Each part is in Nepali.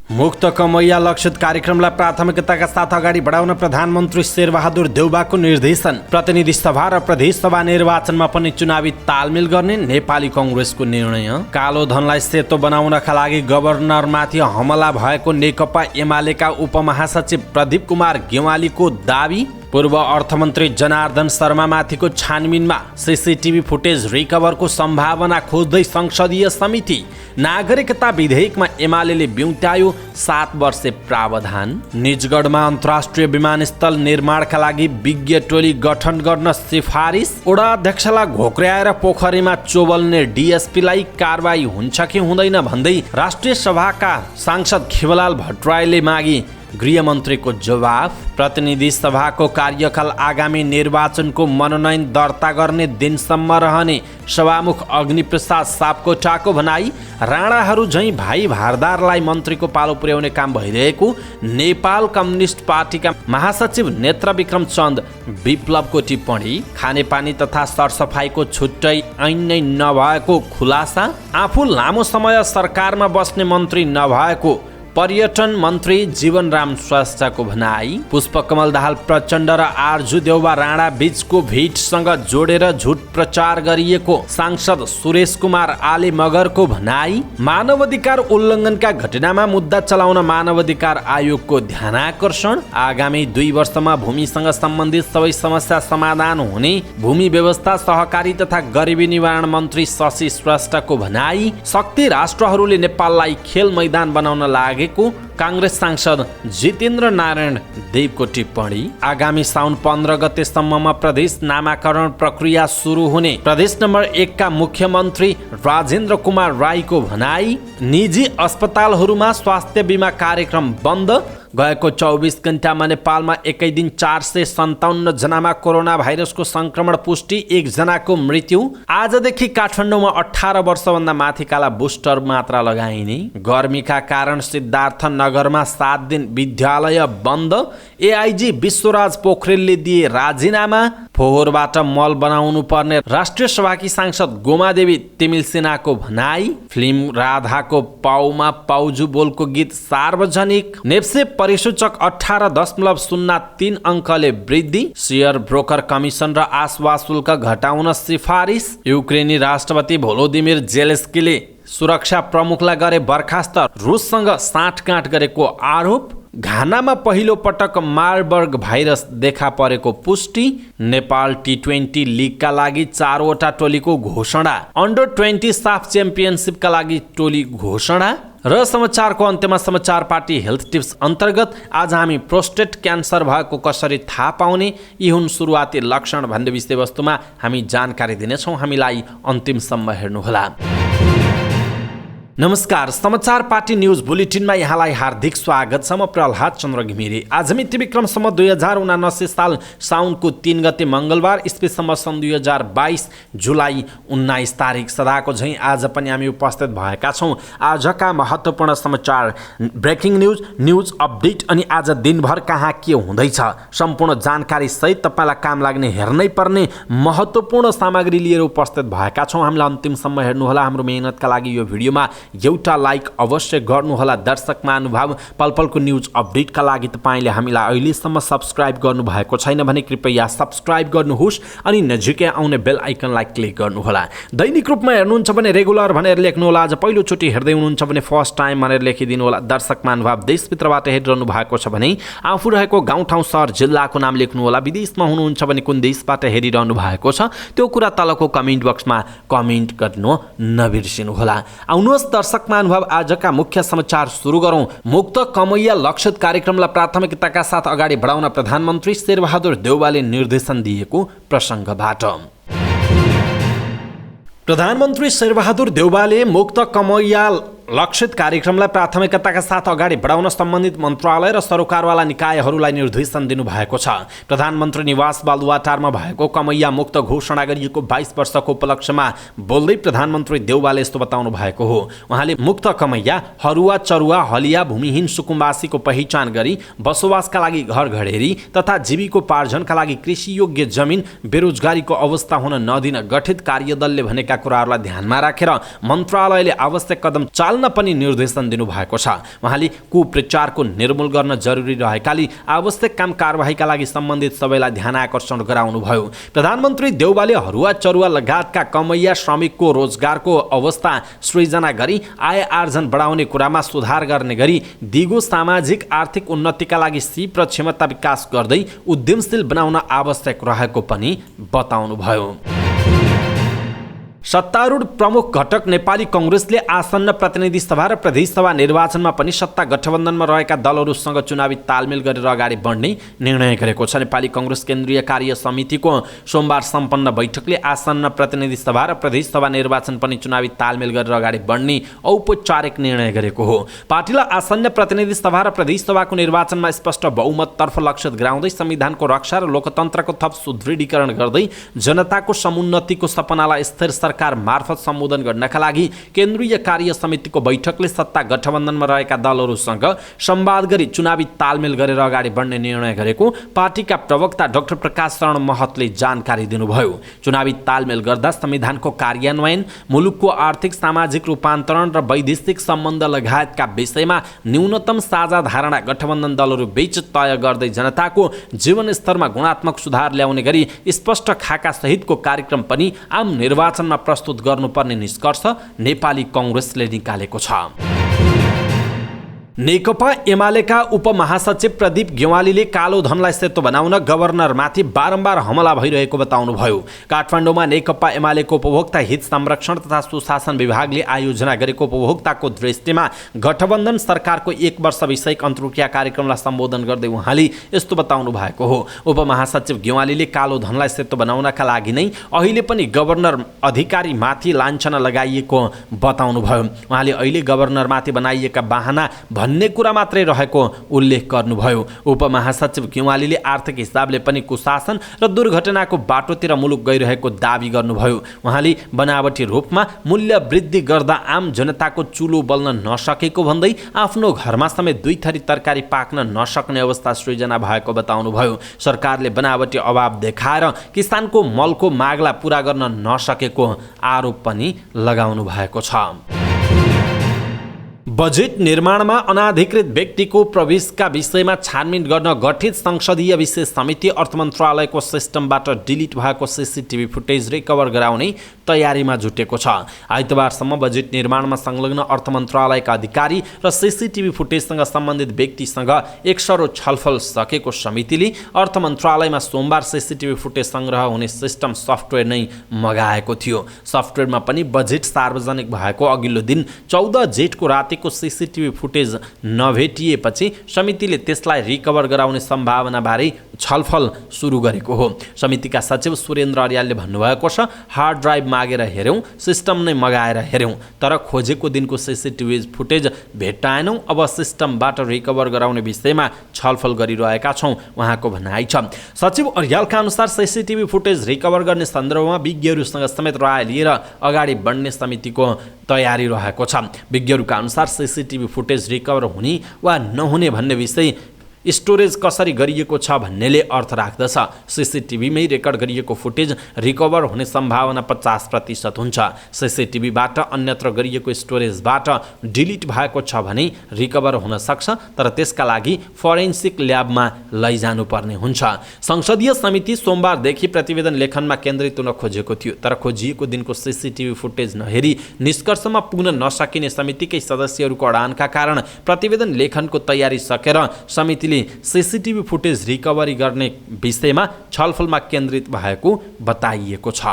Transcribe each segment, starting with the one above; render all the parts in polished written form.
मुक्त कमैया लक्षित कार्यक्रमलाई प्राथमिकताका साथ अगाडि बढाउन प्रधानमन्त्री शेरबहादुर देउबाको निर्देशन। प्रतिनिधि सभा र प्रदेश सभा निर्वाचनमा पनि चुनावी तालमेल गर्ने नेपाली कङ्ग्रेसको निर्णय। कालो धनलाई सेतो बनाउनका लागि गभर्नरमाथि हमला भएको नेकपा एमालेका उपमहासचिव प्रदीप कुमार गेवालीको दावी। पूर्व अर्थमन्त्री जनार्दन शर्मामाथिको छानबिनमा सीसीटीभी फुटेज रिकभरको सम्भावना खोज्दै संसदीय समिति। नागरिकता विधेयकमा एमालेले ब्युत्यायो 7 वर्षे प्रावधान। निजगढमा अन्तर्राष्ट्रिय विमानस्थल निर्माणका लागि विज्ञ टोली गठन गर्न सिफारिस। वडा अध्यक्षलाई घोक्र्याएर पोखरीमा चोबल्ने डिएसपीलाई कारबाही हुन्छ कि हुँदैन भन्दै राष्ट्रिय सभाका सांसद खिमलाल भट्टराईले मागी गृहमन्त्रीको जवाफ। प्रतिनिधि सभाको कार्यकाल आगामी निर्वाचनको मनोनयन दर्ता गर्ने दिनसम्म रहने सभामुख अग्निप्रसाद सापकोटाको भनाई। राणाहरू झैँ भाइ भारदारलाई मन्त्रीको पालो पुर्याउने काम भइरहेको नेपाल कम्युनिस्ट पार्टीका महासचिव नेत्र विक्रम चन्द विप्लवको टिप्पणी। खानेपानी तथा सरसफाइको छुट्टै ऐन नै नभएको खुलासा। आफू लामो समय सरकारमा बस्ने मन्त्री नभएको पर्यटन मन्त्री जीवनराम श्रेष्ठको भनाई। पुष्पकमल दाहाल प्रचण्ड र आरजु देउबा राणा बीचको भिडसँग जोडेर झुट प्रचार गरिएको सांसद सुरेश कुमार आले मगरको भनाई। मानवाधिकार उल्लङ्घनका घटनामा मुद्दा चलाउन मानवाधिकार आयोगको ध्यानाकर्षण। आगामी 2 वर्षमा भूमिसँग सम्बन्धित सबै समस्या समाधान हुने भूमि व्यवस्था सहकारी तथा गरिबी निवारण मन्त्री शशि श्रेष्ठको भनाई। शक्ति राष्ट्रहरूले नेपाललाई खेल मैदान बनाउन लागे कांग्रेस सांसद जितेन्द्र नारायण देवको टिप्पणी। आगामी साउन 15 गतेसम्ममा प्रदेश नामाकरण प्रक्रिया सुरु हुने प्रदेश नम्बर 1 का मुख्यमन्त्री राजेन्द्र कुमार राईको भनाई। निजी अस्पतालहरूमा स्वास्थ्य बीमा कार्यक्रम बन्द। गएको 24 घण्टामा नेपालमा एकै दिन 457 जनामा कोरोना भाइरसको संक्रमण पुष्टि, 1 जनाको मृत्यु। आजदेखि काठमाडौँमा 18 वर्षभन्दा माथिकालाई बुस्टर मात्रा लगाइने। गर्मीका कारण सिद्धार्थ नगरमा 7 दिन विद्यालय बन्द। एआइजी विश्वराज पोखरेलले दिए राजीनामा। फोहोरबाट मल बनाउनु पर्ने राष्ट्रिय सभाकी सांसद गोमादेवी तिमिल सेनाको भनाई। फिल्म राधाको पाउमा पाउजु बोलको गीत सार्वजनिक। नेप्से परिसूचक 18.03 अङ्कले वृद्धि। शेयर ब्रोकर कमिसन र आश्वास शुल्क घटाउन सिफारिस। युक्रेनी राष्ट्रपति भोलोदिमिर जेलेस्कीले सुरक्षा प्रमुखलाई गरे बर्खास्त। रुससँग साँठगाँठ गरेको आरोप। घानामा पहिलो पटक मार्बर्ग भाइरस देखा परेको पुष्टि। नेपाल T20 लिगका लागि 4 वटा टोलीको घोषणा। अन्डर 20 साफ च्याम्पियनसिपका लागि टोली घोषणा। र समाचारको अन्त्यमा समाचार पार्टी हेल्थ टिप्स अन्तर्गत आज हामी प्रोस्टेट क्यान्सर भएको कसरी थाहा पाउने, यी हुन् सुरुवाती लक्षण भन्ने विषयवस्तुमा हामी जानकारी दिनेछौँ। हामीलाई अन्तिमसम्म हेर्नुहोला। नमस्कार, समाचार पार्टी न्यूज बुलेटिनमा यहाँलाई हार्दिक स्वागत छ। म प्रहलाद चन्द्र घिमिरे। आज मिति विक्रमसम्म 2079 साल साउनको 3 गते मंगलबार, इस्वीसम्म सन् 2022 जुलाई 19 तारिक। सदाको झैँ आज पनि हामी उपस्थित भएका छौँ। आजका महत्त्वपूर्ण समाचार, ब्रेकिङ न्यूज अपडेट अनि आज दिनभर कहाँ के हुँदैछ सम्पूर्ण जानकारी सहित तपाईँलाई काम लाग्ने हेर्नै पर्ने महत्त्वपूर्ण सामग्री लिएर उपस्थित भएका छौँ। हामीलाई अन्तिमसम्म हेर्नुहोला। हाम्रो मेहनतका लागि यो भिडियोमा एउटा लाइक अवश्य गर्नुहोला। दर्शक महानुभाव, पलपलको न्यूज अपडेटका लागि तपाईँले हामीलाई अहिलेसम्म सब्सक्राइब गर्नुभएको छैन भने कृपया सब्सक्राइब गर्नुहोस् अनि नजिकै आउने बेल आइकनलाई क्लिक गर्नुहोला। दैनिक रूपमा हेर्नुहुन्छ भने रेगुलर भनेर लेख्नुहोला। आज पहिलोचोटि हेर्दै हुनुहुन्छ भने फर्स्ट टाइम भनेर लेखिदिनु होला। दर्शक महानुभाव, देशभित्रबाट हेरिरहनु भएको छ भने आफू रहेको गाउँठाउँ सहर जिल्लाको नाम लेख्नुहोला। विदेशमा हुनुहुन्छ भने कुन देशबाट हेरिरहनु भएको छ त्यो कुरा तलको कमेन्ट बक्समा कमेन्ट गर्नु नबिर्सिनुहोला। आउनुहोस् दर्शक महानुभाव, आजका मुख्य समाचार सुरु गरौँ। मुक्त कमैया लक्षित कार्यक्रमलाई प्राथमिकताका साथ अगाडि बढाउन प्रधानमन्त्री शेरबहादुर देउबाले निर्देशन दिएको प्रसङ्गबाट। प्रधानमन्त्री शेरबहादुर देउबाले मुक्त कमैया लक्षित कार्यक्रमलाई प्राथमिकताका साथ अगाडि बढाउन सम्बन्धित मन्त्रालय र सरोकारवाला निकायहरूलाई निर्देशन दिनुभएको छ। प्रधानमन्त्री निवास बालुवाटारमा भएको कमैया मुक्त घोषणा गरिएको 22 वर्षको उपलक्ष्यमा बोल्दै प्रधानमन्त्री देउबाले यस्तो बताउनु भएको हो। उहाँले मुक्त कमैया, हरुवा, चरुवा, हलिया, भूमिहीन सुकुम्बासीको पहिचान गरी बसोबासका लागि घर घडेरी तथा जीविकोपार्जनका लागि कृषि योग्य जमिन, बेरोजगारीको अवस्था हुन नदिन गठित कार्यदलले भनेका कुराहरूलाई ध्यानमा राखेर मन्त्रालयले आवश्यक कदम चाल्न हाल्न पनि निर्देशन दिनुभएको छ। उहाँले कुप्रचारको निर्मूल गर्न जरुरी रहेकाले आवश्यक काम कारबाहीका लागि सम्बन्धित सबैलाई ध्यान आकर्षण गराउनुभयो। प्रधानमन्त्री देउबाले हरुवा चरुवा लगायतका कमैया श्रमिकको रोजगारको अवस्था सृजना गरी आय आर्जन बढाउने कुरामा सुधार गर्ने गरी दिगो सामाजिक आर्थिक उन्नतिका लागि सिप र क्षमता विकास गर्दै उद्यमशील बनाउन आवश्यक रहेको पनि बताउनुभयो। सत्तारूढ प्रमुख घटक नेपाली कांग्रेसले आसन्न प्रतिनिधि सभा र प्रदेश सभा निर्वाचनमा पनि सत्ता गठबन्धनमा रहेका दलहरूसँग चुनावी तालमेल गरेर अगाडि बढ्ने निर्णय गरेको छ। नेपाली कांग्रेस केन्द्रीय कार्य समितिको सोमबार सम्पन्न बैठकले आसन्न प्रतिनिधि सभा र प्रदेश सभा निर्वाचन पनि चुनावी तालमेल गरेर अगाडि बढ्ने औपचारिक निर्णय गरेको हो। पार्टीलाई आसन्न प्रतिनिधि सभा र प्रदेश सभाको निर्वाचनमा स्पष्ट बहुमततर्फ लक्षित गराउँदै संविधानको रक्षा र लोकतन्त्रको थप सुदृढीकरण गर्दै जनताको समुन्नतिको सपनालाई स्थिर सरकार मार्फत सम्बोधन गर्नका लागि केन्द्रीय कार्य समितिको बैठकले सत्ता गठबन्धनमा रहेका दलहरूसँग संवाद गरी चुनावी तालमेल गरेर अगाडि बढ्ने निर्णय गरेको पार्टीका प्रवक्ता डाक्टर प्रकाश शरण महतले जानकारी दिनुभयो। चुनावी तालमेल गर्दा संविधानको कार्यान्वयन, मुलुकको आर्थिक सामाजिक रूपान्तरण र वैदेशिक सम्बन्ध लगायतका विषयमा न्यूनतम साझा धारणा गठबन्धन दलहरू बीच तय गर्दै जनताको जीवनस्तरमा गुणात्मक सुधार ल्याउने गरी स्पष्ट खाका सहितको कार्यक्रम पनि आम निर्वाचनमा प्रस्तुत गर्नुपर्ने निष्कर्ष नेपाली कांग्रेसले निकालेको छ। नेकपा एमालेका उपमहासचिव प्रदीप गेवालीले कालो धनलाई सेतो बनाउन गभर्नरमाथि बारम्बार हमला भइरहेको बताउनुभयो। काठमाडौँमा नेकपा एमालेको उपभोक्ता हित संरक्षण तथा सुशासन विभागले आयोजना गरेको उपभोक्ताको दृष्टिमा गठबन्धन सरकारको 1 वर्ष विषयक अन्तर्क्रिया कार्यक्रमलाई सम्बोधन गर्दै उहाँले यस्तो बताउनु भएको हो। उपमहासचिव गेवालीले कालो धनलाई सेतो बनाउनका लागि नै अहिले पनि गभर्नर अधिकारीमाथि लाञ्छना लगाइएको बताउनुभयो। उहाँले अहिले गभर्नरमाथि बनाइएका बाहना भन्ने कुरा मात्रै रहेको उल्लेख गर्नुभयो। उपमहासचिव गेवालीले आर्थिक हिसाबले पनि कुशासन र दुर्घटनाको बाटोतिर मुलुक गइरहेको दावी गर्नुभयो। उहाँले बनावटी रूपमा मूल्य वृद्धि गर्दा आम जनताको चुलो बल्न नसकेको भन्दै आफ्नो घरमा समेत 2 थरी तरकारी पाक्न नसक्ने अवस्था सृजना भएको बताउनुभयो। सरकारले बनावटी अभाव देखाएर किसानको मलको मागलाई पूरा गर्न नसकेको आरोप पनि लगाउनु भएको छ। बजेट निर्माणमा अनाधिकृत व्यक्तिको प्रवेशका विषयमा छानबिन गर्न गठित संसदीय विशेष समिति अर्थ मन्त्रालयको सिस्टमबाट डिलिट भएको सीसीटीभी फुटेज रिकभर गराउने तयारीमा जुटेको छ। आइतबारसम्म बजेट निर्माणमा संलग्न अर्थ मन्त्रालयका अधिकारी र सीसीटीभी फुटेजसँग सम्बन्धित व्यक्तिसँग 1 सरो छलफल सकेको समितिले अर्थ मन्त्रालयमा सोमबार सीसीटीभी फुटेज संग्रह हुने सिस्टम सफ्टवेयर नै मगाएको थियो। सफ्टवेयरमा पनि बजेट सार्वजनिक भएको अघिल्लो दिन 14 जेठको रातिको सीसीटीभी फुटेज नभेटिएपछि समितिले त्यसलाई रिकभर गराउने सम्भावनाबारे छलफल सुरु गरेको हो। समितिका सचिव सुरेन्द्र अर्यालले भन्नुभएको छ, हार्ड ड्राइभ मागेर हेर्यौं, सिस्टम नै मगाएर हेर्यौं, तर खोजेको दिनको सीसीटीभी फुटेज भेट्टाएनौं। अब सिस्टमबाट रिकभर गराउने विषयमा छलफल गरिरहेका छौं, उहाँको भनाइ छ। सचिव अर्यालका अनुसार सीसीटीभी फुटेज रिकभर गर्ने सन्दर्भमा विज्ञहरूसँग समेत राय लिएर अगाडि बढ्ने समितिको तयारी रहेको छ। विज्ञहरूका अनुसार सीसीटीभी फुटेज रिकभर हुने वा नहुने भन्ने विषय स्टोरेज कसरी गरिएको छ भन्नेले अर्थ राख्दछ। सीसीटीभीमै रेकर्ड गरिएको फुटेज रिकभर हुने सम्भावना 50% हुन्छ। सीसीटीभीबाट अन्यत्र गरिएको स्टोरेजबाट डिलिट भएको छ भने रिकभर हुन सक्छ, तर त्यसका लागि फोरेन्सिक ल्याबमा लैजानुपर्ने हुन्छ। संसदीय समिति सोमबारदेखि प्रतिवेदन लेखनमा केन्द्रित हुन खोजेको थियो, तर खोजिएको दिनको सीसीटीभी फुटेज नहेरी निष्कर्षमा पुग्न नसकिने समितिकै सदस्यहरूको अडानका कारण प्रतिवेदन लेखनको तयारी सकेर समितिले सीसीटीभी फुटेज रिकभरी गर्ने विषयमा छलफलमा केन्द्रित भएको बताइएको छ।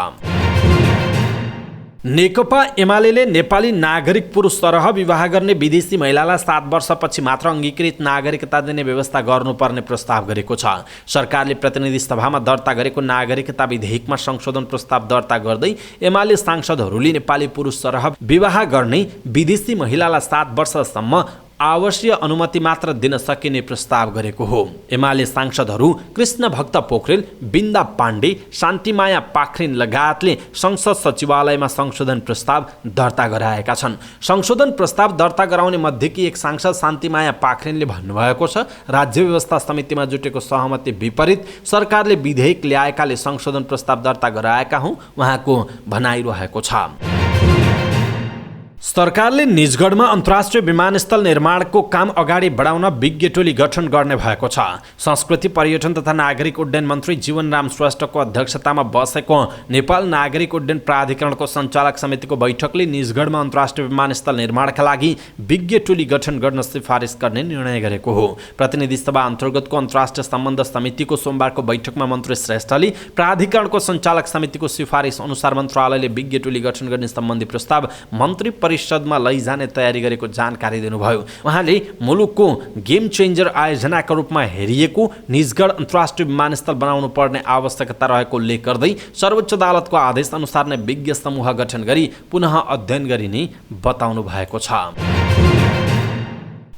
नेकपा एमाले नेपाली नागरिक पुरुष सरह विवाह गर्ने विदेशी महिलालाई 7 वर्षपछि मात्र अङ्गीकृत नागरिकता दिने व्यवस्था गर्नुपर्ने प्रस्ताव गरेको छ। सरकारले प्रतिनिधि सभामा दर्ता गरेको नागरिकता विधेयकमा संशोधन प्रस्ताव दर्ता गर्दै एमाले सांसदहरूले नेपाली पुरुष सरह विवाह गर्ने विदेशी महिलालाई 7 वर्षसम्म आवश्यक अनुमति मात्र दिन सकिने प्रस्ताव गरेको हो। एमाले सांसदहरू कृष्ण भक्त पोखरेल, बिन्दा पाण्डे, शान्तिमाया पाखरिन लगायतले संसद सचिवालयमा संशोधन प्रस्ताव दर्ता गराएका छन्। संशोधन प्रस्ताव दर्ता गराउने मध्येकी एक सांसद शान्तिमाया पाखरिनले भन्नुभएको छ, राज्य व्यवस्था समितिमा जुटेको सहमति विपरीत सरकारले विधेयक ल्याएकाले संशोधन प्रस्ताव दर्ता गराएका हुँ, उहाँको भनाइरहेको छ। सरकारले निजगढमा अन्तर्राष्ट्रिय विमानस्थल निर्माणको काम अगाडि बढाउन विज्ञ टोली गठन गर्ने भएको छ। संस्कृति पर्यटन तथा नागरिक उड्डयन मन्त्री जीवनराम श्रेष्ठको अध्यक्षतामा बसेको नेपाल नागरिक उड्डयन प्राधिकरणको सञ्चालक समितिको बैठकले निजगढमा अन्तर्राष्ट्रिय विमानस्थल निर्माणका लागि विज्ञ टोली गठन गर्न सिफारिस गर्ने निर्णय गरेको हो। प्रतिनिधि सभा अन्तर्गतको अन्तर्राष्ट्रिय सम्बन्ध समितिको सोमबारको बैठकमा मन्त्री श्रेष्ठले प्राधिकरणको सञ्चालक समितिको सिफारिस अनुसार मन्त्रालयले विज्ञ टोली गठन गर्ने सम्बन्धी प्रस्ताव मन्त्री परिषदमा लैजाने तयारी गरेको जानकारी दिनुभयो। उहाँले मुलुकको गेम चेन्जर आयोजनाका रूपमा हेरिएको निजगढ अन्तर्राष्ट्रिय विमानस्थल बनाउनु पर्ने आवश्यकता रहेको उल्लेख गर्दै सर्वोच्च अदालतको आदेश अनुसार नै विज्ञ समूह गठन गरी पुनः अध्ययन गरिने बताउनु भएको छ।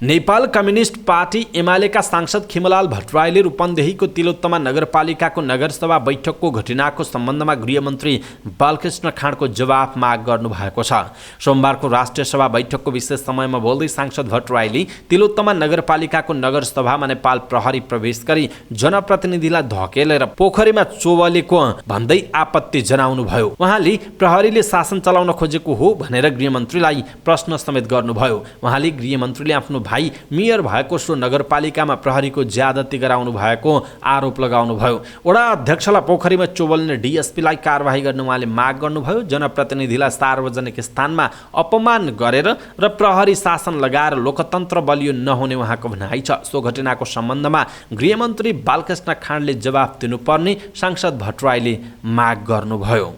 नेपाल कम्युनिस्ट पार्टी एमालेका सांसद खिमलाल भट्टराईले रूपन्देहीको तिलोत्तमा नगरपालिकाको नगरसभा बैठकको घटनाको सम्बन्धमा गृहमन्त्री बालकृष्ण खाँडको जवाफ माग गर्नुभएको छ। सोमबारको राष्ट्रिय सभा बैठकको विशेष समयमा बोल्दै सांसद भट्टराईले तिलोत्तमा नगरपालिकाको नगरसभामा नेपाल प्रहरी प्रवेश गरी जनप्रतिनिधिलाई धकेलेर पोखरीमा चोबलेको भन्दै आपत्ति जनाउनुभयो। उहाँले प्रहरीले शासन चलाउन खोजेको हो भनेर गृहमन्त्रीलाई प्रश्न समेत गर्नुभयो। उहाँले गृहमन्त्रीले आफ्नो भाइ मेयर भएको सो नगरपालिकामा प्रहरीको ज्यादती गराउनु भएको आरोप लगाउनुभयो। वडा अध्यक्षलाई पोखरीमा चोबल्ने डिएसपीलाई कारवाही गर्न उहाँले माग गर्नुभयो। जनप्रतिनिधिलाई सार्वजनिक स्थानमा अपमान गरेर र प्रहरी शासन लगाएर लोकतन्त्र बलियो नहुने उहाँको भनाइ छ। सो घटनाको सम्बन्धमा गृहमन्त्री बालकृष्ण खाँडले जवाफ दिनुपर्ने सांसद भट्टराईले माग गर्नुभयो।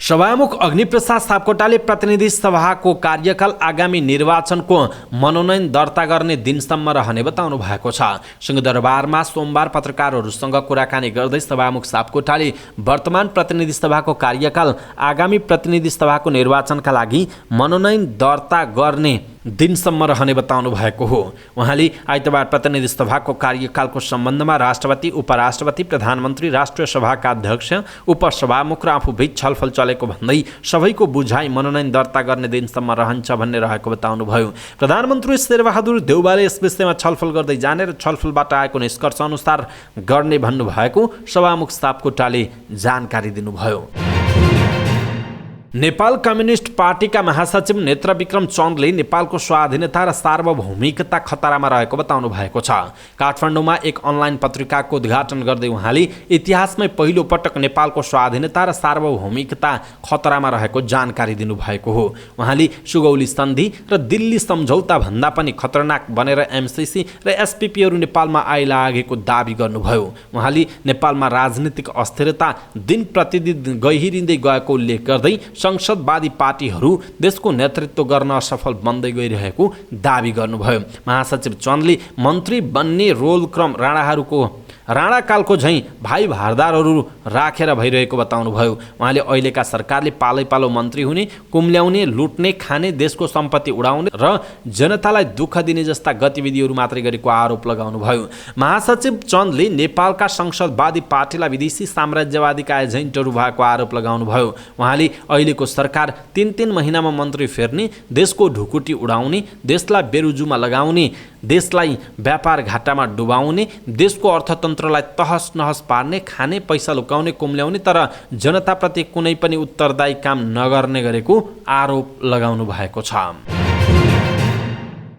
सभामुख अग्निप्रसाद सापकोटाले प्रतिनिधि सभाको कार्यकाल आगामी निर्वाचनको मनोनयन दर्ता गर्ने दिनसम्म रहने बताउनु भएको छ। सिंहदरबारमा सोमबार पत्रकारहरूसँग कुराकानी गर्दै सभामुख सापकोटाले वर्तमान प्रतिनिधि सभाको कार्यकाल आगामी प्रतिनिधि सभाको निर्वाचनका लागि मनोनयन दर्ता गर्ने दिनसम्म रहने बताउनु भएको हो। उहाँले आइतबार प्रतिनिधि सभाको कार्यकालको सम्बन्धमा राष्ट्रपति, उपराष्ट्रपति, प्रधानमन्त्री, राष्ट्रिय सभाका अध्यक्ष, उपसभामुख र आफूबीच छलफल चलेको भन्दै सबैको बुझाइ मनोनयन दर्ता गर्ने दिनसम्म रहन्छ भन्ने रहेको बताउनुभयो। प्रधानमन्त्री शेरबहादुर देउवाले यस विषयमा छलफल गर्दै जाने र छलफलबाट आएको निष्कर्ष अनुसार गर्ने भन्नुभएको सभामुख सापकोटाले जानकारी दिनुभयो। नेपाल कम्युनिस्ट पार्टीका महासचिव नेत्रविक्रम चन्दले नेपालको स्वाधीनता र सार्वभौमिकता खतरामा रहेको बताउनु भएको छ। काठमाडौँमा एक अनलाइन पत्रिकाको उद्घाटन गर्दै उहाँले इतिहासमै पहिलो पटक नेपालको स्वाधीनता र सार्वभौमिकता खतरामा रहेको जानकारी दिनुभएको हो। उहाँले सुगौली सन्धि र दिल्ली सम्झौता भन्दा पनि खतरनाक बनेर एमसीसी र एसपीपीहरू नेपालमा आइलागेको दावी गर्नुभयो। उहाँले नेपालमा राजनीतिक अस्थिरता दिन प्रतिदिन गहिरिँदै गएको उल्लेख गर्दै संसदवादी पार्टीहरू देशको नेतृत्व गर्न असफल बन्दै गइरहेको दावी गर्नुभयो। महासचिव चन्दले मन्त्री बन्ने रोलक्रम राणाकालको झैँ भाइ भारदारहरू राखेर भइरहेको बताउनुभयो। उहाँले अहिलेका सरकारले पालैपालो मन्त्री हुने, कुम्ल्याउने, लुट्ने, खाने, देशको सम्पत्ति उडाउने र जनतालाई दुःख दिने जस्ता गतिविधिहरू मात्रै गरेको आरोप लगाउनुभयो। महासचिव चन्दले नेपालका संसदवादी पार्टीलाई विदेशी साम्राज्यवादीका एजेन्टहरू भएको आरोप लगाउनुभयो। उहाँले अहिलेको सरकार 3-3 महिनामा मन्त्री फेर्ने, देशको ढुकुटी उडाउने, देशलाई बेरुजुमा लगाउने, देशलाई व्यापार घाटामा डुबाउने, देशको अर्थतन्त्रलाई तहस नहस पार्ने, खाने, पैसा लुकाउने, कुम्ल्याउने तर जनताप्रति कुनै पनि उत्तरदायी काम नगर्ने गरेको आरोप लगाउनु भएको छ।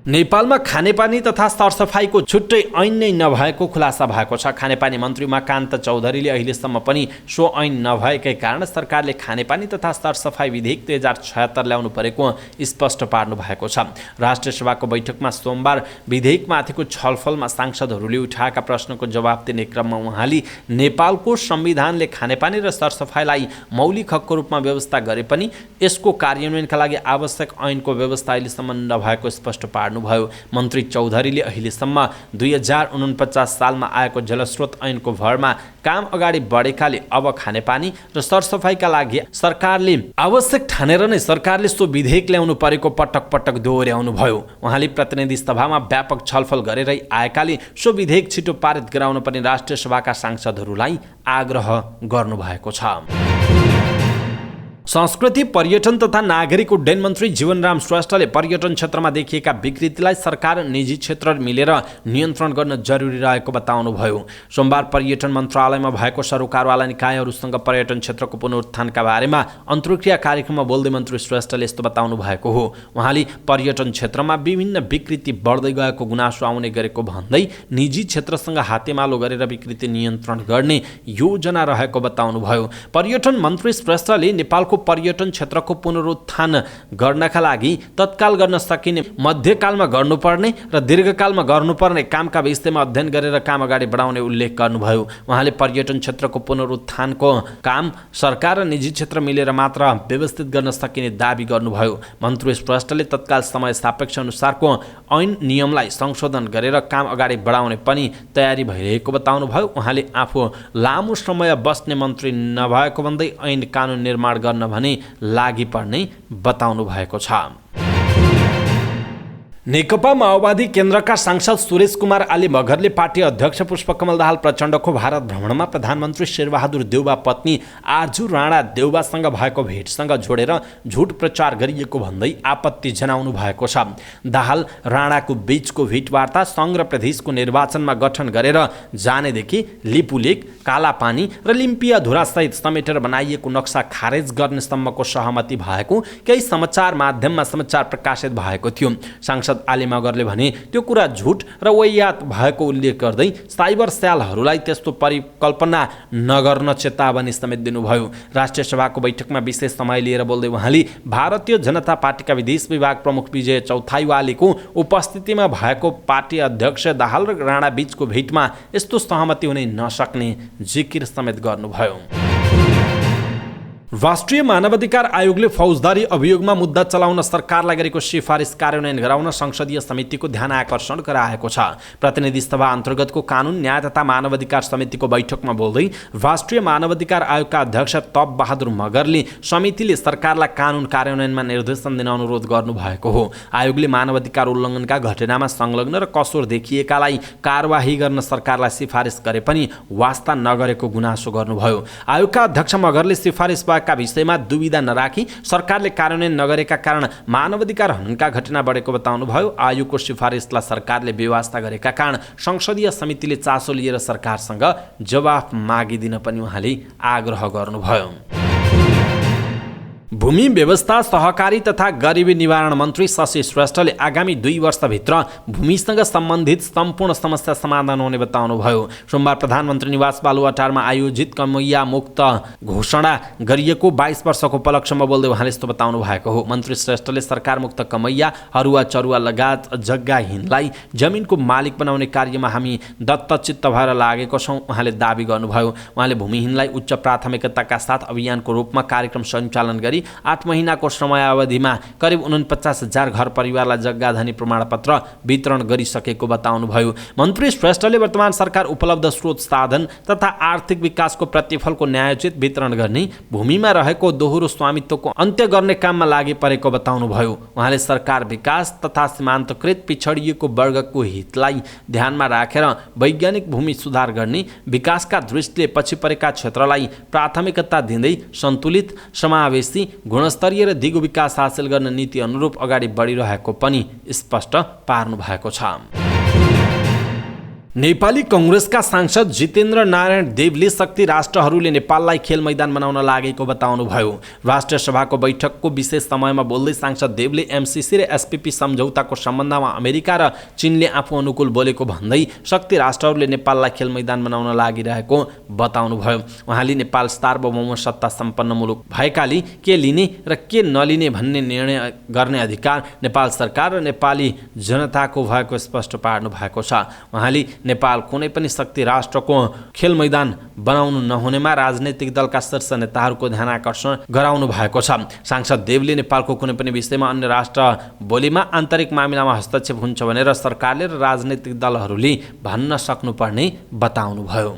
नेपालमा खानेपानी तथा सरसफाइको छुट्टै ऐन नै नभएको खुलासा भएको छ। खानेपानी मन्त्री उमाकान्त चौधरीले अहिलेसम्म पनि सो ऐन नभएकै कारण सरकारले खानेपानी तथा सरसफाइ विधेयक 2076 ल्याउनु परेको स्पष्ट पार्नु भएको छ। राष्ट्रिय सभाको बैठकमा सोमबार विधेयकमाथिको छलफलमा सांसदहरूले उठाएका प्रश्नको जवाफ दिने क्रममा उहाँले नेपालको संविधानले खानेपानी र सरसफाइलाई मौलिक हकको रूपमा व्यवस्था गरे पनि यसको कार्यान्वयनका लागि आवश्यक ऐनको व्यवस्था अहिलेसम्म नभएको स्पष्ट पार्नु भयो। मन्त्री चौधरीले अहिलेसम्म 2049 सालमा आएको जलस्रोत ऐनको भरमा काम अगाडि बढेकाले अब खानेपानी र सरसफाइका लागि सरकारले आवश्यक ठानेर नै सरकारले सो विधेयक ल्याउनु परेको पटक पटक दोहोर्याउनु भयो। उहाँले प्रतिनिधि सभामा व्यापक छलफल गरेरै आएकाले सो विधेयक छिटो पारित गराउन पनि राष्ट्रिय सभाका सांसदहरूलाई आग्रह गर्नुभएको छ। संस्कृति पर्यटन तथा नागरिक उड्डयन मन्त्री जीवनराम श्रेष्ठले पर्यटन क्षेत्रमा देखिएका विकृतिलाई सरकार निजी क्षेत्र मिलेर नियन्त्रण गर्न जरुरी रहेको बताउनुभयो। सोमबार पर्यटन मन्त्रालयमा भएको सरोकारवाला निकायहरूसँग पर्यटन क्षेत्रको पुनरुत्थानका बारेमा अन्तर्क्रिया कार्यक्रममा बोल्दै मन्त्री श्रेष्ठले यस्तो बताउनु भएको हो। उहाँले पर्यटन क्षेत्रमा विभिन्न विकृति बढ्दै गएको गुनासो आउने गरेको भन्दै निजी क्षेत्रसँग हातेमालो गरेर विकृति नियन्त्रण गर्ने योजना रहेको बताउनुभयो। पर्यटन मन्त्री श्रेष्ठले नेपालको पर्यटन क्षेत्रको पुनरुत्थान गर्नका लागि तत्काल गर्न सकिने, मध्यकालमा गर्नुपर्ने र दीर्घकालमा गर्नुपर्ने कामका विषयमा अध्ययन गरेर काम अगाडि बढाउने उल्लेख गर्नुभयो। उहाँले पर्यटन क्षेत्रको पुनरुत्थानको काम सरकार र निजी क्षेत्र मिलेर मात्र व्यवस्थित गर्न सकिने दाबी गर्नुभयो। मन्त्री श्रेष्ठले तत्काल समय सापेक्ष अनुसारको ऐन नियमलाई संशोधन गरेर काम अगाडि बढाउने पनि तयारी भइरहेको बताउनुभयो। उहाँले आफू लामो समय बस्ने मन्त्री नभएको भन्दै ऐन कानुन निर्माण गर्न भने लागि पर्ने बताउनु भएको छ। नेकपा माओवादी केन्द्रका सांसद सुरेश कुमार आली मगरले पार्टी अध्यक्ष पुष्पकमल दाहाल प्रचण्डको भारत भ्रमणमा प्रधानमन्त्री शेरबहादुर देउबा पत्नी आरजू राणा देउबासँग भएको भेटसँग जोडेर झुट प्रचार गरिएको भन्दै आपत्ति जनाउनु भएको छ। दाहाल राणाको बीचको भेटवार्ता सङ्घ र प्रदेशको निर्वाचनमा गठन गरेर जानेदेखि लिपुलेक, कालापानी र लिम्पियाधुरासहित समेटेर बनाइएको नक्सा खारेज गर्नेसम्मको सहमति भएको केही समाचार माध्यममा समाचार प्रकाशित भएको थियो। सांसद आली मगरले भने त्यो कुरा झुट र वाहियात भएको उल्लेख गर्दै साइबर स्यालहरूलाई त्यस्तो परिकल्पना नगर्न चेतावनी समेत दिनुभयो। राष्ट्रिय सभाको बैठकमा विशेष समय लिएर बोल्दै उहाँले भारतीय जनता पार्टीका विदेश विभाग प्रमुख विजय चौथाइवालीको उपस्थितिमा भएको पार्टी अध्यक्ष दाहाल र राणा बीचको भेटमा यस्तो सहमति हुनै नसक्ने जिकिर समेत गर्नुभयो। राष्ट्रिय मानवाधिकार आयोगले फौजदारी अभियोगमा मुद्दा चलाउन सरकारलाई गरेको सिफारिस कार्यान्वयन गराउन संसदीय समितिको ध्यान आकर्षण गराएको छ। प्रतिनिधि सभा अन्तर्गतको कानुन न्याय तथा मानवाधिकार समितिको बैठकमा बोल्दै राष्ट्रिय मानवाधिकार आयोगका अध्यक्ष तप बहादुर मगरले समितिले सरकारलाई कानुन कार्यान्वयनमा निर्देशन दिन अनुरोध गर्नुभएको हो। आयोगले मानवाधिकार उल्लङ्घनका घटनामा संलग्न र कसुर देखिएकालाई कारवाही गर्न सरकारलाई सिफारिस गरे पनि वास्ता नगरेको गुनासो गर्नुभयो। आयोगका अध्यक्ष मगरले सिफारिस का विषयमा दुविधा नराखी सरकारले कार्यान्वयन नगरेका कारण मानवाधिकार हननका घटना बढेको बताउनुभयो। आयोगको सिफारिसलाई सरकारले बेवास्ता गरेका कारण संसदीय समितिले चासो लिएर सरकारसँग जवाफ मागिदिन पनि उहाँले आग्रह गर्नुभयो। भूमि व्यवस्था सहकारी तथा गरिबी निवारण मन्त्री शशि श्रेष्ठले आगामी 2 वर्षभित्र भूमिसँग सम्बन्धित सम्पूर्ण समस्या समाधान हुने बताउनुभयो। सोमबार प्रधानमन्त्री निवास बालुवाटारमा आयोजित कमैया मुक्त घोषणा गरिएको 22 वर्षको उपलक्ष्यमा बोल्दै उहाँले यस्तो बताउनु भएको हो। मन्त्री श्रेष्ठले सरकार मुक्त कमैया, हरुवा चरुवा लगायत जग्गाहीनलाई जमिनको मालिक बनाउने कार्यमा हामी दत्तचित्त भएर लागेको छौँ उहाँले दाबी गर्नुभयो। उहाँले भूमिहीनलाई उच्च प्राथमिकताका साथ अभियानको रूपमा कार्यक्रम सञ्चालन गरी 8 महिनाको समयावधिमा करिब 49,000 घर परिवारलाई जग्गाधनी प्रमाणपत्र वितरण गरिसकेको बताउनुभयो। मन्त्री श्रेष्ठले वर्तमान सरकार उपलब्ध स्रोत साधन तथा आर्थिक विकासको प्रतिफलको न्यायोचित वितरण गर्ने, भूमिमा रहेको दोहोरो स्वामित्वको अन्त्य गर्ने काममा लागि परेको बताउनुभयो। उहाँले सरकार विकास तथा सीमान्तकृत पिछडिएको वर्गको हितलाई ध्यानमा राखेर वैज्ञानिक भूमि सुधार गर्ने, विकासका दृष्टिले पछि परेका क्षेत्रलाई प्राथमिकता दिँदै सन्तुलित, समावेशी, गुणस्तरीय र दिगो विकास हासिल गर्न नीति अनुरूप अगाडि बढिरहेको पनि स्पष्ट पार्नु भएको छ। नेपाली कांग्रेसका सांसद जितेन्द्र नारायण देवले शक्ति राष्ट्रहरूले नेपाललाई खेल मैदान बनाउन लागेको बताउनुभयो। राष्ट्रिय सभाको बैठकको विशेष समयमा बोल्दै सांसद देवले एमसीसी र एसपीपी सम्झौताको सम्बन्धमा अमेरिका र चीनले आफू अनुकूल बोलेको भन्दै शक्ति राष्ट्रहरूले नेपाललाई खेल मैदान बनाउन लागिरहेको बताउनुभयो। उहाँले नेपाल सार्वभौम सत्ता सम्पन्न मुलुक भएकाले के लिने र के नलिने भन्ने निर्णय गर्ने अधिकार नेपाल सरकार र नेपाली जनताको भएको स्पष्ट पार्नु भएको छ। उहाँले नेपाल कुनै पनि शक्ति राष्ट्रको खेल मैदान बनाउनु नहुनेमा राजनैतिक दलका शीर्ष नेताहरूको ध्यान आकर्षण गराउनु भएको छ। सांसद देवले नेपालको कुनै पनि विषयमा अन्य राष्ट्र बोलीमा आन्तरिक मामिलामा हस्तक्षेप हुन्छ भनेर सरकारले र राजनैतिक दलहरूले भन्न सक्नुपर्ने बताउनुभयो।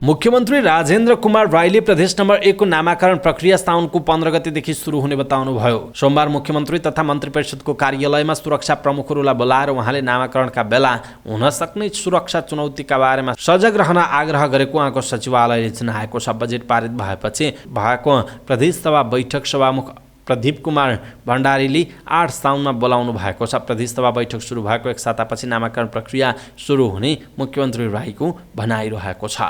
मुख्यमन्त्री राजेन्द्र कुमार राईले प्रदेश नम्बर 1 को नामाकरण प्रक्रिया साउनको 15 गतेदेखि सुरु हुने बताउनुभयो। सोमबार मुख्यमन्त्री तथा मन्त्री परिषदको कार्यालयमा सुरक्षा प्रमुखहरूलाई बोलाएर उहाँले नामाकरणका बेला हुन सक्ने सुरक्षा चुनौतीका बारेमा सजग रहन आग्रह गरेको उहाँको सचिवालयले जनाएको छ। बजेट पारित भएपछि भएको प्रदेश सभा बैठक सभामुख प्रदीप कुमार भण्डारीले 8 साउनमा बोलाउनु भएको छ। प्रदेश सभा बैठक सुरु भएको एक सातापछि नामाकरण प्रक्रिया सुरु हुने मुख्यमन्त्री राईको भनाइरहेको छ।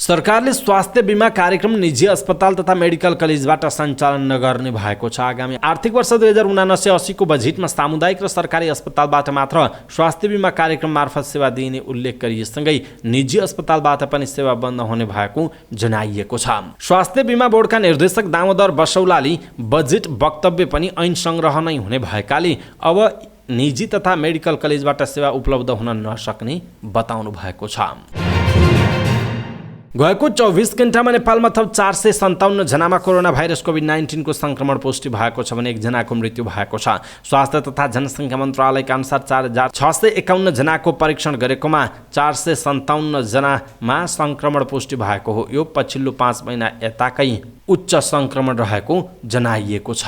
सरकारले स्वास्थ्य बीमा कार्यक्रम निजी अस्पताल तथा मेडिकल कलेजबाट सञ्चालन नगर्ने भएको छ। आगामी आर्थिक वर्ष 2079-80 को बजेटमा सामुदायिक र सरकारी अस्पतालबाट मात्र स्वास्थ्य बीमा कार्यक्रम मार्फत सेवा दिइने उल्लेख गरिएसँगै निजी अस्पतालबाट पनि सेवा बन्द हुने भएको जनाइएको छ। स्वास्थ्य बीमा बोर्डका निर्देशक दामोदर बसौलाले बजेट वक्तव्य पनि ऐन सङ्ग्रह नै हुने भएकाले अब निजी तथा मेडिकल कलेजबाट सेवा उपलब्ध हुन नसक्ने बताउनु भएको छ। गएको 24 घण्टामा नेपालमा थप 457 जनामा कोरोना भाइरस कोभिड-19 को संक्रमण पुष्टि भएको छ भने 1 जनाको मृत्यु भएको छ। स्वास्थ्य तथा जनसङ्ख्या मन्त्रालयका अनुसार 4651 जनाको परीक्षण गरेकोमा 457 जनामा संक्रमण पुष्टि भएको हो। यो पछिल्लो 5 महिना यताकै उच्च संक्रमण रहेको जनाइएको छ।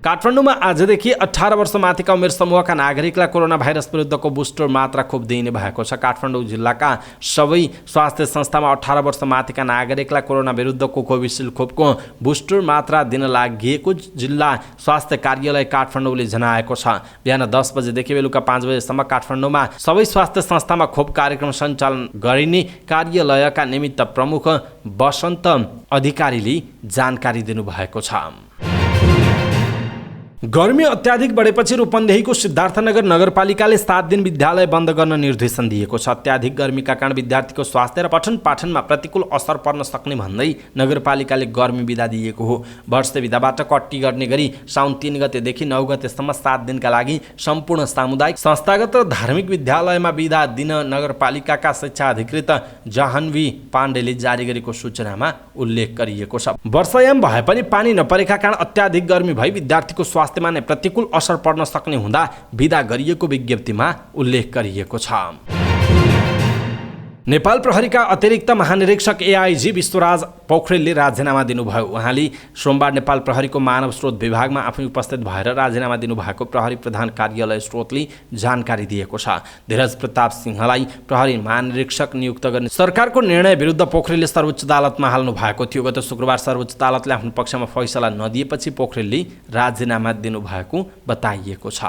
काठमाडौँमा आजदेखि 18 वर्ष माथिका उमेर समूहका नागरिकलाई कोरोना भाइरस विरुद्धको बुस्टर मात्रा खोप दिइने भएको छ। काठमाडौँ जिल्लाका सबै स्वास्थ्य संस्थामा 18 वर्ष माथिका नागरिकलाई कोरोना विरुद्धको कोभिसिल्ड खोपको बुस्टर मात्रा दिन लागि जिल्ला स्वास्थ्य कार्यालय काठमाडौँले जनाएको छ। बिहान 10 बजेदेखि बेलुका 5 बजेसम्म काठमाडौँमा सबै स्वास्थ्य संस्थामा खोप कार्यक्रम सञ्चालन गरिने कार्यालयका निमित्त प्रमुख वसन्त अधिकारीले जानकारी दिनुभएको छ। गर्मी अत्याधिक बढेपछि रूपन्देहीको सिद्धार्थनगर नगरपालिकाले 7 दिन विद्यालय बन्द गर्न निर्देशन दिएको छ। अत्याधिक गर्मीका कारण विद्यार्थीको स्वास्थ्य र पठन पाठनमा प्रतिकूल असर पर्न सक्ने भन्दै नगरपालिकाले गर्मी बिदा दिएको हो। वर्ष बिदाबाट कट्टी गर्ने गरी साउन 3 गतेदेखि 9 गतेसम्म 7 दिनका लागि सम्पूर्ण सामुदायिक संस्थागत र धार्मिक विद्यालयमा बिदा दिन नगरपालिकाका शिक्षा अधिकृत जहनवी पाण्डेले जारी गरेको सूचनामा उल्लेख गरिएको छ। वर्षायाम भए पनि पानी नपरेका कारण अत्याधिक गर्मी भई विद्यार्थीको स्वास्थ्यमा नै प्रतिकूल असर पर्न सक्ने हुँदा बिदा गरिएको विज्ञप्तिमा उल्लेख गरिएको छ। नेपाल प्रहरीका अतिरिक्त महानिरीक्षक एआइजी विश्वराज पोखरेलले राजीनामा दिनुभयो। उहाँले सोमबार नेपाल प्रहरीको मानव स्रोत विभागमा आफै उपस्थित भएर राजीनामा दिनुभएको प्रहरी प्रधान कार्यालय स्रोतले जानकारी दिएको छ। धीरज प्रताप सिंहलाई प्रहरी महानिरीक्षक नियुक्त गर्ने सरकारको निर्णय विरुद्ध पोखरेलले सर्वोच्च अदालतमा हाल्नु भएको थियो। गत शुक्रबार सर्वोच्च अदालतले आफ्नो पक्षमा फैसला नदिएपछि पोखरेलले राजीनामा दिनुभएको बताइएको छ।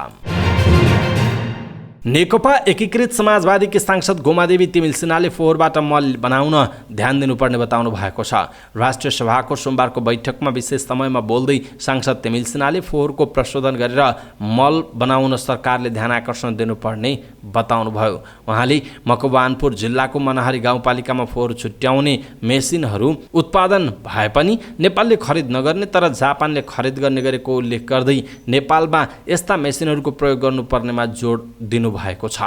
नेकपा एकीकृत समाजवादीकी सांसद गोमादेवी तिमिल सिन्हाले फोहोरबाट मल बनाउन ध्यान दिनुपर्ने बताउनु भएको छ। राष्ट्रिय सभाको सोमबारको बैठकमा विशेष समयमा बोल्दै सांसद तिमिल सिन्हाले फोहोरको प्रशोधन गरेर मल बनाउन सरकारले ध्यान आकर्षण दिनुपर्ने बताउनुभयो। उहाँले मकवानपुर जिल्लाको मनहरी गाउँपालिकामा फोहोर छुट्याउने मेसिनहरू उत्पादन भए पनि नेपालले खरिद नगर्ने तर जापानले खरिद गर्ने गरेको उल्लेख गर्दै नेपालमा यस्ता मेसिनहरूको प्रयोग गर्नुपर्नेमा जोड दिनु भएको छ।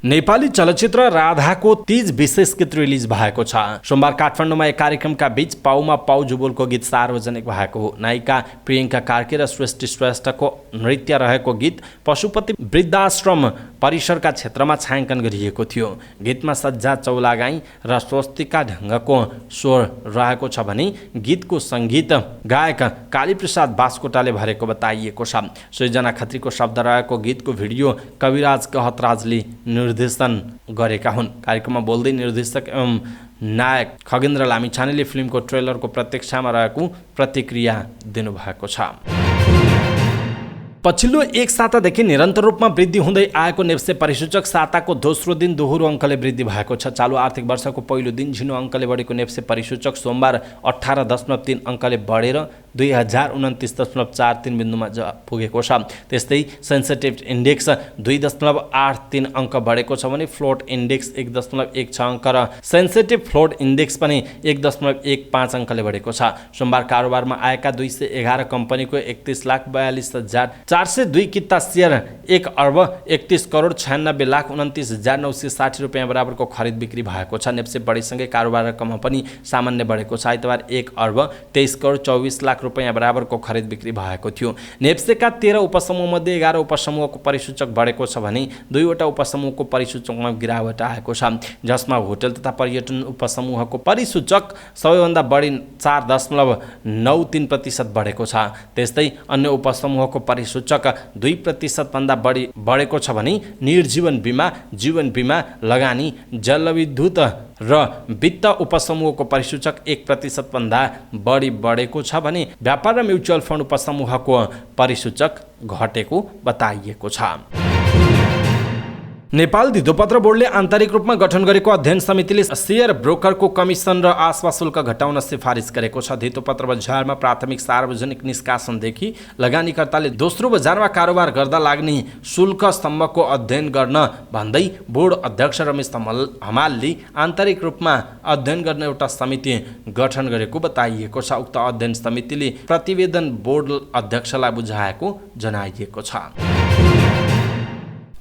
नेपाली चलचित्र राधाको तीज विशेष गीत रिलिज भएको छ। सोमबार काठमाडौँमा एक कार्यक्रमका बीच पाउमा पाउ जुबुलको गीत सार्वजनिक भएको हो। नायिका प्रियङ्का कार्की र सृष्टि श्रेष्ठको नृत्य रहेको गीत पशुपति वृद्धाश्रम परिसरका क्षेत्रमा छायाङ्कन गरिएको थियो। गीतमा सज्जा चौलागाई र स्वस्तिका ढङ्गको स्वर रहेको छ भने गीतको सङ्गीत गायक कालीप्रसाद बास्कोटाले भरेको बताइएको छ। सृजना खत्रीको शब्द रहेको गीतको भिडियो कविराज कहतराजले निर्देशन गरेका हुन्। कार्यक्रममा बोल्दै निर्देशक एवं नायक खगेन्द्र लामिछानेले फिल्मको ट्रेलरको प्रतीक्षामा रहेको प्रतिक्रिया दिनुभएको छ। पछिल्लो एक सातादेखि निरन्तर रूपमा वृद्धि हुँदै आएको नेप्से परिसूचक साताको दोस्रो दिन दोहोरो अङ्कले वृद्धि भएको छ। चालु आर्थिक वर्षको पहिलो दिन झिनो अङ्कले बढेको नेप्से परिसूचक सोमबार 18.3 अङ्कले बढेर 2029.43 बिन्दुमा पुगेको छ। त्यस्तै सेन्सिटिभ इन्डेक्स 2.83 अङ्क बढेको छ भने फ्लोट इन्डेक्स 1.16 अङ्क र सेन्सिटिभ फ्लोट इन्डेक्स पनि 1.15 अङ्कले बढेको छ। सोमबार कारोबारमा आएका 211 कम्पनीको 31,42,402 किता सेयर 1,31,96,29,29,960 रुपियाँ बराबरको खरिद बिक्री भएको छ। नेप्से बढीसँगै कारोबार कम्पनी सामान्य बढेको छ। आइतबार 1,23,24,24,00,000 लाख रुपैयाँ बराबरको खरिद बिक्री भएको थियो। नेप्सेका 13 उपसमूहमध्ये 11 उपसमूहको परिसूचक बढेको छ भने 2वटा उपसमूहको परिसूचकमा गिरावट आएको छ, जसमा होटल तथा पर्यटन उपसमूहको परिसूचक सबैभन्दा बढी 4.93% बढेको छ। त्यस्तै अन्य उपसमूहको परिसूचक 2% भन्दा बढी बढेको छ भने निर्जीवन बीमा, जीवन बीमा, लगानी, जलविद्युत र वित्त उपसमूहको परिसूचक 1% भन्दा बढी बढेको छ भने व्यापार र म्युचुअल फन्ड उपसमूहको परिसूचक घटेको बताइएको छ। नेपाल धितोपत्र बोर्डले आन्तरिक रूपमा गठन गरेको अध्ययन समितिले शेयर ब्रोकरको कमिसन र आसवा शुल्क घटाउन सिफारिस गरेको छ। धितोपत्र बजारमा प्राथमिक सार्वजनिक निष्कासनदेखि लगानीकर्ताले दोस्रो बजारमा कारोबार गर्दा लाग्ने शुल्कसम्मको अध्ययन गर्न भन्दै बोर्ड अध्यक्ष रमेश हमालले आन्तरिक रूपमा अध्ययन गर्न एउटा समिति गठन गरेको बताइएको छ। उक्त अध्ययन समितिले प्रतिवेदन बोर्ड अध्यक्षलाई बुझाएको जनाइएको छ।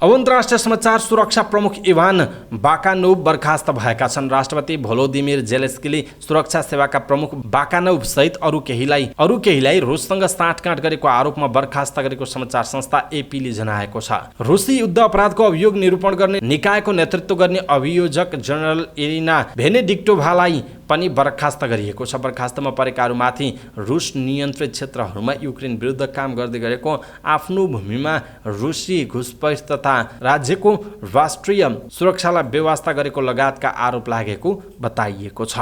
अब अन्तर्राष्ट्रिय समाचार। सुरक्षा प्रमुख इभान बाकानोभ बर्खास्त भएका छन्। राष्ट्रपति भोलोदिमिर जेलेस्कीले सुरक्षा सेवाका प्रमुख बाकानोभ सहित अरू केहीलाई रुससँग साँठगाँठ गरेको आरोपमा बर्खास्त गरेको समाचार संस्था एपीले जनाएको छ। रुसी युद्ध अपराधको अभियोग निरूपण गर्ने निकायको नेतृत्व गर्ने अभियोजक जनरल इरिना भेनेडिक्टोभालाई पनि बर्खास्त गरिएको छ। बर्खास्तमा परेकाहरूमाथि रुस नियन्त्रित क्षेत्रहरूमा युक्रेन विरुद्ध काम गर्दै गरेको, आफ्नो भूमिमा रुसी घुसपैठ तथा राज्यको राष्ट्रिय सुरक्षालाई बेवास्ता गरेको लगायतका आरोप लागेको बताइएको छ।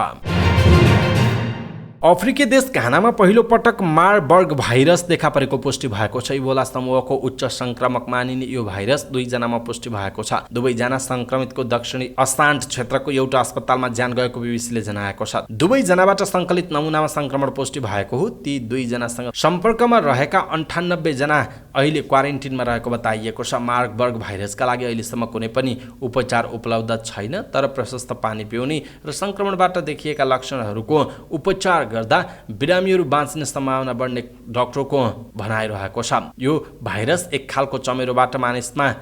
अफ्रिकी देश घानामा पहिलो पटक मारबर्ग भाइरस देखा परेको पुष्टि भएको छ। इबोला समूहको उच्च संक्रमक मानिने यो भाइरस 2 जनामा पुष्टि भएको छ। दुवैजना संक्रमितको दक्षिणी असान्ट क्षेत्रको एउटा अस्पतालमा ज्यान गएको बीबीसीले जनाएको छ। दुवै जनाबाट संकलित नमुनामा संक्रमण पुष्टि भएको हो। ती 2 जनासँग सम्पर्कमा रहेका 98 जना अहिले क्वारेन्टिनमा रहेको बताइएको छ। मारबर्ग भाइरसका लागि अहिलेसम्म कुनै पनि उपचार उपलब्ध छैन, तर प्रशस्त पानी पिउने र संक्रमणबाट देखिएका लक्षणहरूको उपचार गर्दा बिरामीहरू बाँच्ने सम्भावना बढ्ने डाक्टरको भनाइरहेको छ। यो भाइरस एक खालको चमेरोबाट मानिसमा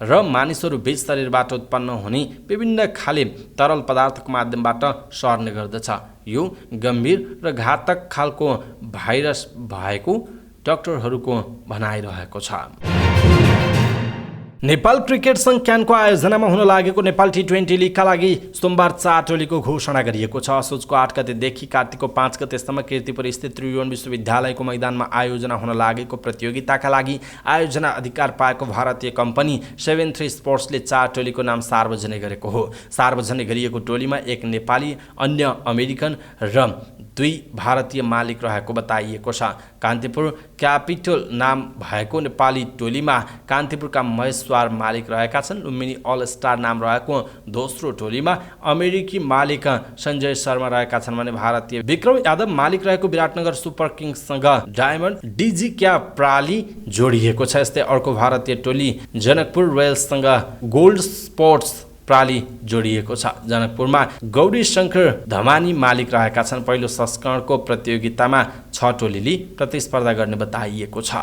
र मानिसहरू बीच शरीरबाट उत्पन्न हुने विभिन्न खाले तरल पदार्थको माध्यमबाट सर्ने गर्दछ। यो गम्भीर र घातक खालको भाइरस भएको डाक्टरहरूको भनाइरहेको छ। नेपाल क्रिकेट संघ क्यानको आयोजनामा हुन लागेको नेपाल टी20 लिगका लागि सोमबार 4 टोलीको घोषणा गरिएको छ। असोजको 8 गतेदेखि कार्तिकको 5 गतेसम्म कीर्तिपुर स्थित त्रिभुवन विश्वविद्यालयको मैदानमा आयोजना हुन लागेको प्रतियोगिताका लागि आयोजना अधिकार पाएको भारतीय कम्पनी 73 स्पोर्ट्सले 4 टोलीको नाम सार्वजनिक गरेको हो। सार्वजनिक गरिएको टोलीमा 1 नेपाली, अन्य अमेरिकन र 2 भारतीय मालिक रहेको बताइएको छ। कान्तिपुर क्यापिटल नाम भएको नेपाली टोलीमा कान्तिपुरका महेश्वर मालिक रहेका छन्। लुम्बिनी अल स्टार नाम रहेको दोस्रो टोलीमा अमेरिकी मालिक सञ्जय शर्मा रहेका छन् भने भारतीय विक्रम यादव मालिक रहेको विराटनगर सुपर किङ्ससँग डायमन्ड डिजी क्या प्राली जोडिएको छ। यस्तै अर्को भारतीय टोली जनकपुर रोयल्ससँग गोल्ड स्पोर्ट्स प्राली जोडिएको छ। जनकपुरमा गौरी शङ्कर धमानी मालिक रहेका छन्। पहिलो संस्करणको प्रतियोगितामा 6 टोलीले प्रतिस्पर्धा गर्ने बताइएको छ।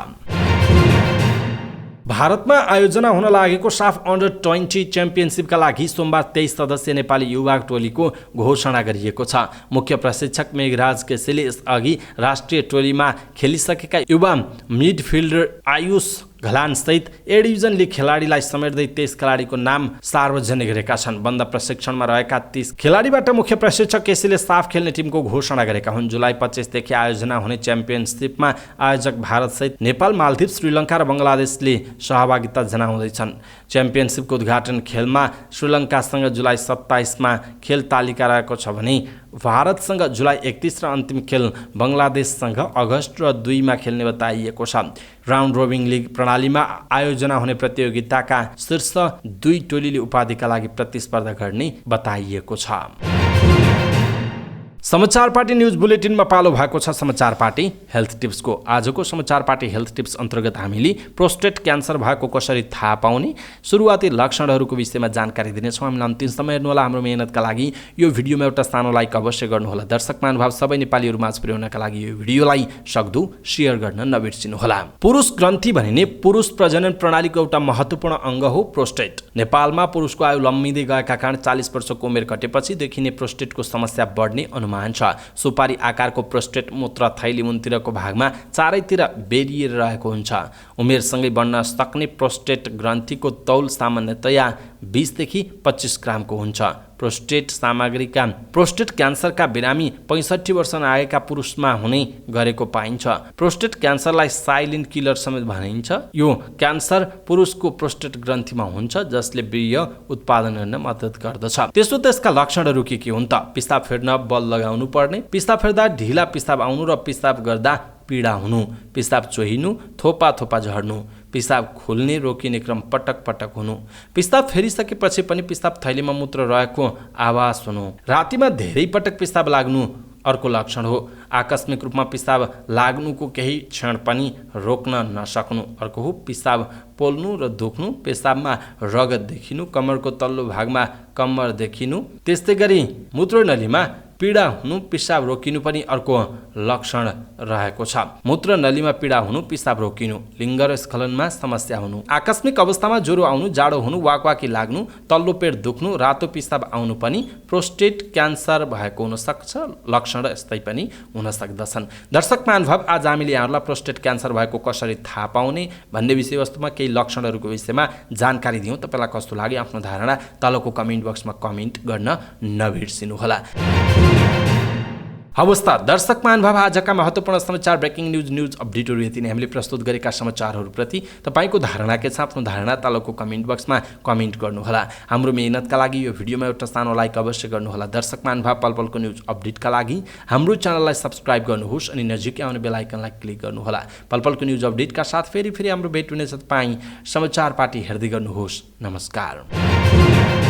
भारतमा आयोजना हुन लागेको साफ अन्डर 20 च्याम्पियनसिपका लागि सोमबार 23 सदस्यीय नेपाली युवा टोलीको घोषणा गरिएको छ। मुख्य प्रशिक्षक मेघराज केसीले यसअघि राष्ट्रिय टोलीमा खेलिसकेका युवा मिडफिल्डर आयुष घलान सहित ए डिभिजन लिग खेलाडीलाई समेट्दै 23 खेलाडीको नाम सार्वजनिक गरेका छन्। बन्द प्रशिक्षणमा रहेका 30 खेलाडीबाट मुख्य प्रशिक्षक केसीले साफ खेल्ने टिमको घोषणा गरेका हुन्। जुलाई 25 देखि आयोजना हुने च्याम्पियनसिपमा आयोजक भारत सहित नेपाल, मालदिव, श्रीलङ्का र बङ्गलादेशले सहभागिता जनाउँदैछन्। च्याम्पियनसिपको उद्घाटन खेलमा श्रीलङ्कासँग जुलाई 27मा खेल तालिका रहेको छ भने भारतसँग जुलाई 31 र अन्तिम खेल बङ्गलादेशसँग अगस्त र 2 मा खेल्ने बताइएको छ। राउन्ड रोबिङ लिग प्रणालीमा आयोजना हुने प्रतियोगिताका शीर्ष 2 टोलीले उपाधिका लागि प्रतिस्पर्धा गर्ने बताइएको छ। समाचार पार्टी न्यूज बुलेटिनमा पालो भएको छ समाचार पार्टी हेल्थ टिप्सको। आजको समाचार पार्टी हेल्थ टिप्स अन्तर्गत हामीले प्रोस्टेट क्यान्सर भएको कसरी थाहा पाउने, सुरुवाती लक्षणहरूको विषयमा जानकारी दिनेछौँ। हामीलाई अन्तिमसम्म हेर्नुहोला। हाम्रो मेहनतका लागि यो भिडियोमा एउटा सानो लाइक अवश्य गर्नुहोला। दर्शक महानुभाव सबै नेपालीहरू माझ पुर्याउनका लागि यो भिडियोलाई सक्दो सेयर गर्न नबिर्सिनुहोला। पुरुष ग्रन्थि भनिने पुरुष प्रजनन प्रणालीको एउटा महत्त्वपूर्ण अङ्ग हो प्रोस्टेट। नेपालमा पुरुषको आयु लम्बिँदै गएका कारण 40 वर्षको उमेर घटेपछि देखिने प्रोस्टेटको समस्या बढ्ने अनुमान समान छ। सुपारी आकारको प्रोस्टेट मूत्र थैली मुनतिरको भागमा चारैतिर बेरिएर रहेको हुन्छ। उमेरसँगै बढ्न सक्ने प्रोस्टेट ग्रन्थीको तौल सामान्यतया 20 देखि 25 ग्रामको हुन्छ। प्रोस्टेट क्यान्सरका बिरामी 65 वर्ष नआएका पुरुषमा हुने गरेको पाइन्छ। प्रोस्टेट क्यान्सरलाई साइलेन्ट किलर समेत भनिन्छ। यो क्यान्सर पुरुषको प्रोस्टेट ग्रन्थीमा हुन्छ जसले वीर्य उत्पादन गर्न मद्दत गर्दछ। त्यसका लक्षणहरू के हुन् त? पिसाब फेर्न बल लगाउनु पर्ने, पिसाब फेर्दा ढिला पिसाब आउनु र पिसाब गर्दा पीडा हुनु, पिसाब चोहिनु, थोपा झर्नु, पिसाब खोल्ने रोकिने क्रम पटक पटक हुनु, पिसाब फेरिसकेपछि पनि पिसाब थैलीमा मूत्र रहेको आवाज हुनु, रातिमा धेरै पटक पिसाब लाग्नु अर्को लक्षण हो। आकस्मिक रूपमा पिसाब लाग्नुको केही क्षण पनि रोक्न नसक्नु अर्को हो। पिसाब पोल्नु र दुख्नु, पेसाबमा रगत देखिनु, कमरको तल्लो भागमा कम्मर देखिनु, त्यस्तै गरी मूत्रनलीमा पीडा हुनु, पिसाब रोकिनु पनि अर्को लक्षण रहेको छ। मूत्र नलीमा पीडा हुनु, पिसाब रोकिनु, लिङ्ग र स्खलनमा समस्या हुनु, आकस्मिक अवस्थामा ज्वरो आउनु, जाडो हुनु, वाकवाकी लाग्नु, तल्लो पेट दुख्नु, रातो पिसाब आउनु पनि प्रोस्टेट क्यान्सर भएको हुन सक्छ। लक्षण यस्तै पनि हुन सक्दछन्। दर्शक महानुभाव, आज हामीले यहाँहरूलाई प्रोस्टेट क्यान्सर भएको कसरी थाहा पाउने भन्ने विषयवस्तुमा केही लक्षणहरूको विषयमा जानकारी दियौँ। तपाईँलाई कस्तो लाग्यो आफ्नो धारणा तलको कमेन्ट बक्समा कमेन्ट गर्न नबिर्सिनुहोला। हवस् त दर्शक महानुभाव, आजका महत्त्वपूर्ण समाचार ब्रेकिङ न्युज अपडेटहरू यति नै। हामीले प्रस्तुत गरेका समाचारहरूप्रति तपाईँको धारणा के छ? आफ्नो धारणा तलको कमेन्ट बक्समा कमेन्ट गर्नुहोला। हाम्रो मेहनतका लागि यो भिडियोमा एउटा सानो लाइक अवश्य गर्नुहोला। दर्शक महानुभाव, पलपलको न्युज अपडेटका लागि हाम्रो च्यानललाई सब्सक्राइब गर्नुहोस् अनि नजिकै आउने बेल आइकनलाई क्लिक गर्नुहोला। पलपलको न्युज अपडेटका साथ फेरि हाम्रो भेट हुनेछ। तपाईँ समाचार पार्टी हेर्दै गर्नुहोस्। नमस्कार।